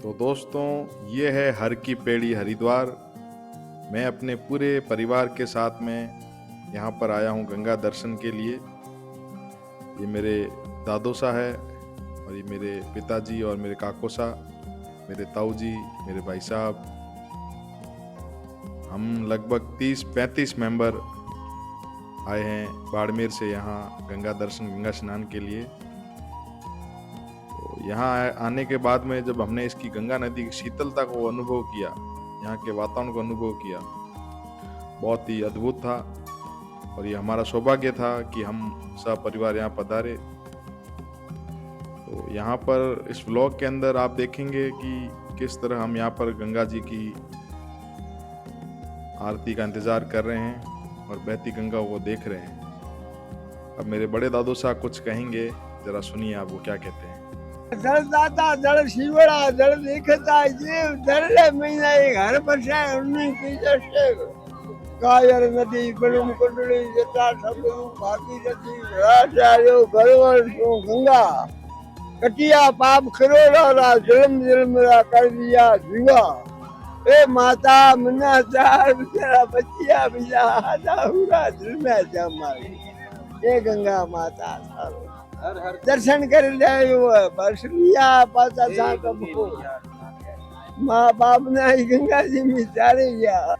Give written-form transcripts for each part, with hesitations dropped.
तो दोस्तों, ये है हर की पेड़ी हरिद्वार। मैं अपने पूरे परिवार के साथ में यहाँ पर आया हूँ गंगा दर्शन के लिए। ये मेरे दादोसा है और ये मेरे पिताजी और मेरे काकोसा, मेरे ताऊ जी, मेरे भाई साहब। हम लगभग 30-35 मेंबर आए हैं बाड़मेर से यहाँ गंगा दर्शन, गंगा स्नान के लिए। तो यहाँ आने के बाद में जब हमने इसकी गंगा नदी की शीतलता को अनुभव किया, यहाँ के वातावरण को अनुभव किया, बहुत ही अद्भुत था। और ये हमारा सौभाग्य था कि हम सब परिवार यहाँ पधारे। तो यहाँ पर इस व्लॉग के अंदर आप देखेंगे कि किस तरह हम यहाँ पर गंगा जी की आरती का इंतज़ार कर रहे हैं और बहती गंगा को देख रहे हैं। अब मेरे बड़े दादू साहब कुछ कहेंगे, जरा सुनिए आप वो क्या कहते हैं। जल दाता जल शिवड़ा जल दिखता जीव जल महीना एक हर बसाए उन्हीं की जैसे कायर नदी बलुम कुंडली जटा सब भागी नदी राजायो भरवर सो गंगा कटिया पाप खरोड़ा जन्म जन्म कर दिया जीवा ए माता मना चार बेचारा बच्चिया बिया आधा दिल में जमाई ये गंगा माता सारो दर्शन कर जाए बस लिया पाता था कब को माँ बाप ने आई गंगा जी में चारे गया।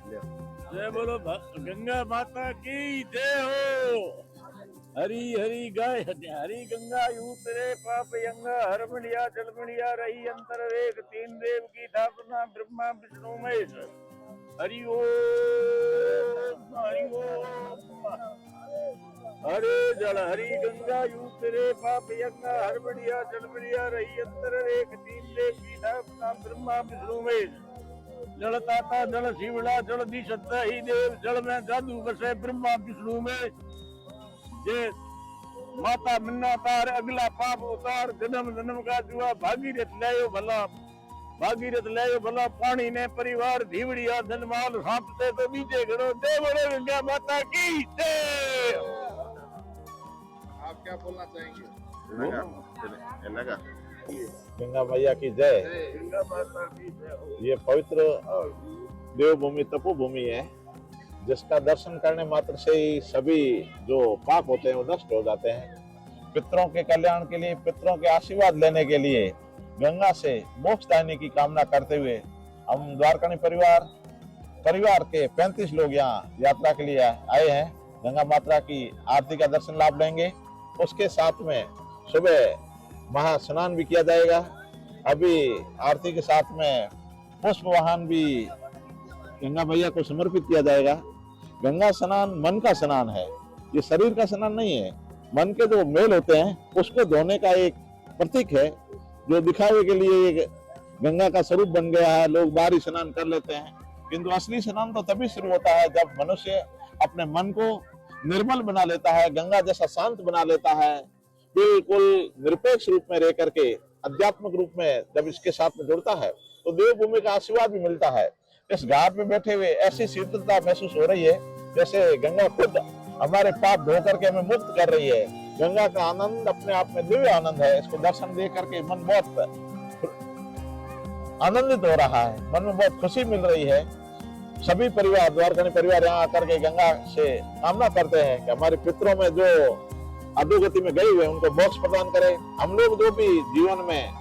जय बोलो गंगा माता की जय हो। हरी हरी गाय हरी गंगा यू तेरे पाप यंगा हर मणिया जल मणिया रही अंतर रेख तीन देव की स्थापना ब्रह्मा विष्णु महेश। हरि ओम हरि ओम। हरे जल हरी गंगा यू तेरे पाप यंगा हर बढ़िया जल बढ़िया रही अंतर रेख तीन देव की स्थापना ब्रह्मा विष्णु महेश। जल ताता जल शिवड़ा जल दी सत्ता ही देव जल में जादू बसे ब्रह्मा विष्णु में। ये माता मन्ना तार अगला पाप उतार जन्म जन्म का जुआ भागीरथ लायो भला पानी ने परिवार धीवड़िया धनमाल सांपते तो बीजे घड़ो दे बोले गंगा माता की जय। आप क्या बोलना चाहेंगे? गंगा मैया की जय। गंगा माता की जय। ये पवित्र देवभूमि तपोभूमि है, जिसका दर्शन करने मात्र से ही सभी जो पाप होते हैं वो नष्ट हो जाते हैं। पितरों के कल्याण के लिए, पितरों के आशीर्वाद लेने के लिए गंगा से मोक्ष पाने की कामना करते हुए हम द्वारकाणी परिवार के 35 लोग यहाँ यात्रा के लिए आए हैं। गंगा माता की आरती का दर्शन लाभ लेंगे। उसके साथ में सुबह महास्नान भी किया जाएगा। अभी आरती के साथ में पुष्प वाहन भी गंगा मैया को समर्पित किया जाएगा। गंगा स्नान मन का स्नान है, ये शरीर का स्नान नहीं है। मन के जो मेल होते हैं उसको धोने का एक प्रतीक है, जो दिखावे के लिए एक गंगा का स्वरूप बन गया है। लोग बाहरी स्नान कर लेते हैं, किंतु असली स्नान तो तभी शुरू होता है जब मनुष्य अपने मन को निर्मल बना लेता है, गंगा जैसा शांत बना लेता है, बिल्कुल निरपेक्ष रूप में रह करके आध्यात्मिक रूप में जब इसके साथ में जुड़ता है तो देवभूमि का आशीर्वाद भी मिलता है। इस घाट में बैठे हुए ऐसी शीतलता महसूस हो रही है जैसे गंगा खुद हमारे पाप धो करके हमें मुक्त कर रही है। गंगा का आनंद अपने आप में दिव्य आनंद है। इसको दर्शन दे करके मन बहुत आनंदित हो रहा है, मन में बहुत खुशी मिल रही है। सभी परिवार, द्वारकाणी परिवार यहाँ आकर के गंगा से कामना करते हैं कि हमारे पितरों में जो अधोगति में गए हुए उनको मोक्ष प्रदान करे। हम लोग जो भी जीवन में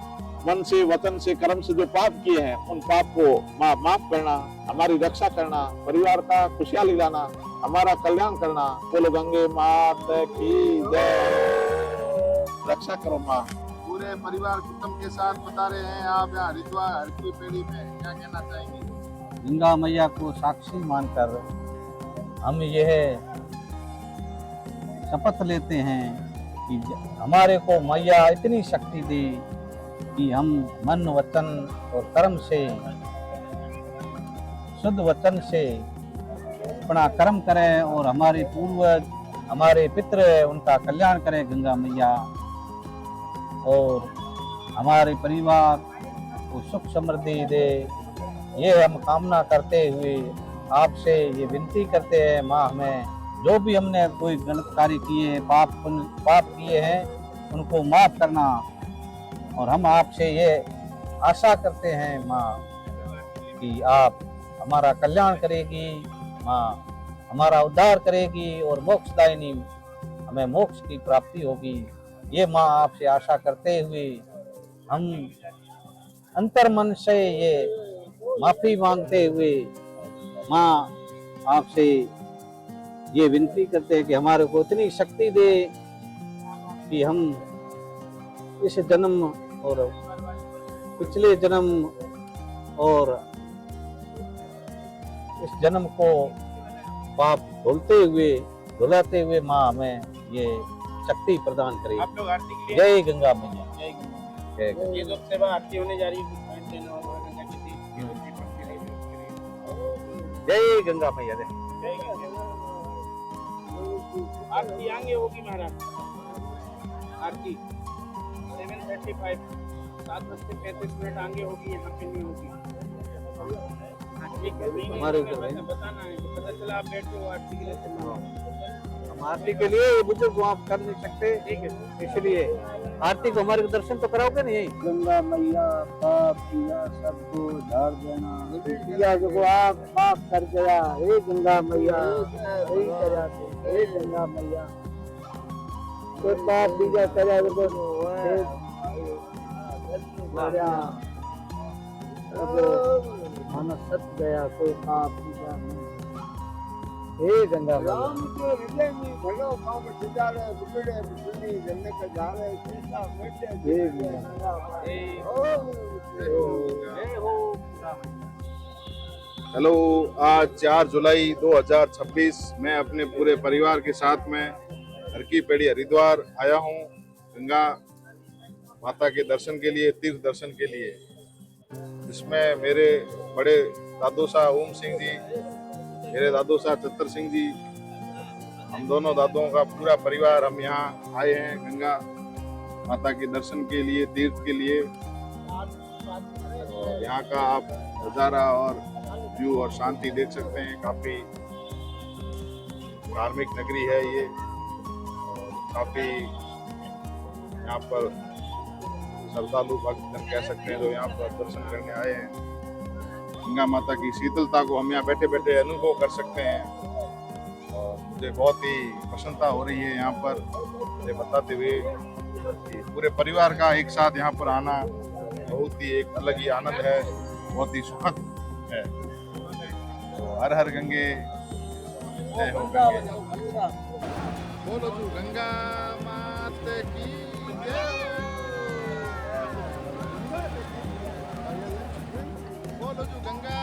मन से, वतन से, कर्म से जो पाप किए हैं उन पाप को माफ करना, हमारी रक्षा करना, परिवार का खुशहाली लाना, हमारा कल्याण करना। बोलो गंगे माता की जय। रक्षा करो माँ। पूरे परिवार कुटुंब के साथ बता रहे हैं आप यहाँ हरिद्वार हर की पेड़ी में, क्या कहना चाहेंगे? गंगा मैया को साक्षी मानकर हम यह शपथ लेते हैं कि हमारे को मैया इतनी शक्ति दी कि हम मन, वचन और कर्म से, शुद्ध वचन से अपना कर्म करें और हमारे पूर्वज, हमारे पितृ उनका कल्याण करें गंगा मैया, और हमारे परिवार को सुख समृद्धि दे। ये हम कामना करते हुए आपसे ये विनती करते हैं माँ, हमें जो भी हमने कोई गलत कार्य किए, पाप किए हैं उनको माफ करना। और हम आपसे ये आशा करते हैं माँ कि आप हमारा कल्याण करेगी, माँ हमारा उद्धार करेगी और मोक्षदायिनी हमें मोक्ष की प्राप्ति होगी। ये माँ आपसे आशा करते हुए हम अंतर्मन से ये माफी मांगते हुए माँ आपसे ये विनती करते हैं कि हमारे को इतनी शक्ति दे कि हम इस जन्म और पिछले जन्म और इस जन्म को पाप धुलाते हुए माँ हमें ये शक्ति प्रदान करे। आप लोग आरती के लिए जय गंगा मैया। जय गंगा। जय गंगा। ये लोग सेवा आरती होने जा रही है, कुछ पॉइंट देना होगा गंगा जी की दीपक के लिए। जय गंगा मैया। जय गंगा। आरती आगे होगी महाराज, आरती 7:35 7:35 आगे होगी, यहाँ पे नहीं होगी। हाँ, ठीक है, नहीं, हमारे नहीं, उधर है। बताना है, पता चला आप बैठे हो आरती के लिए तो हम आरती के लिए ये बुजुर्ग को आप कर नहीं सकते, ठीक है। इसलिए आरती को हमारे दर्शन तो कराओगे नहीं। गंगा मैया पाप किया सबको झाड़ देना, किया जो आप पाप कर गया, हे गंगा मैया वही कराते, हे गंगा मैया कोई पाप बीजा करा माना सच गया, कोई पाप बीजा नहीं। हे गंगा राम के हृदय में भलो काम सिधारे, बिगड़े बिगड़ी जन्नत जावे, सीता बैठे हे गंगा हेलो, आज 4 जुलाई 2026 मैं अपने पूरे परिवार के साथ में हर की पेड़ी हरिद्वार आया हूँ गंगा माता के दर्शन के लिए, तीर्थ दर्शन के लिए, जिसमें मेरे बड़े दादू साहब ओम सिंह जी, मेरे दादू साहब चतर सिंह जी, हम दोनों दादुओं का पूरा परिवार हम यहाँ आए हैं गंगा माता के दर्शन के लिए, तीर्थ के लिए। और यहाँ का आप नज़ारा और व्यू और शांति देख सकते हैं, काफी धार्मिक नगरी है ये, और काफी यहाँ पर श्रद्धालु भक्तजन कह सकते हैं जो यहाँ पर दर्शन करने आए हैं। गंगा माता की शीतलता को हम यहाँ बैठे बैठे अनुभव कर सकते हैं, और मुझे बहुत ही प्रसन्नता हो रही है यहाँ पर मुझे बताते हुए कि पूरे परिवार का एक साथ यहाँ पर आना बहुत ही एक अलग ही आनंद है, बहुत ही सुखद है। तो हर हर गंगे, जय हो गंगे। बोलो तू गंगा माता की जय, बोलो तू गंगा